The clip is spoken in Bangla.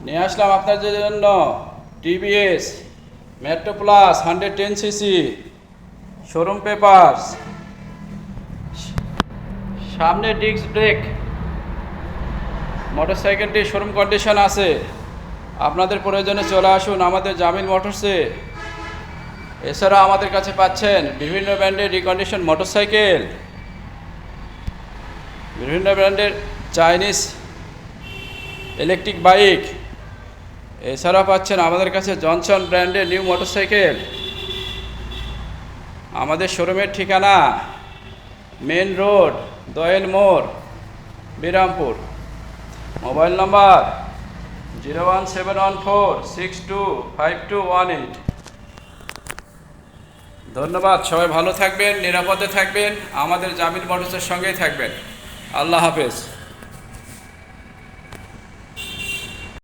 নিয়ে আসলাম আপনাদের জন্য TVS metro plus 110cc showroom papers, সামনে ডিস্ক ব্রেক, মোটরসাইকেলটি শোরুম কন্ডিশন আছে। আপনাদের প্রয়োজনে চলে আসুন আমাদের জামিল মোটরসে। এছাড়া আমাদের কাছে পাচ্ছেন বিভিন্ন ব্র্যান্ডের রিকন্ডিশন মোটরসাইকেল, বিভিন্ন ব্র্যান্ডের চাইনিজ ইলেকট্রিক বাইক। এছাড়া পাচ্ছেন আমাদের কাছে জনসন ব্র্যান্ডের নিউ মোটরসাইকেল। আমাদের শোরুমের ঠিকানা মেন রোড, দোয়েল মোড়, বিরামপুর। Mobile number 01714625218। ধন্যবাদ। সবাই ভালো থাকবেন, নিরাপদে থাকবেন, আমাদের জামিল মোটরসের সঙ্গেই থাকবেন। আল্লাহ হাফেজ।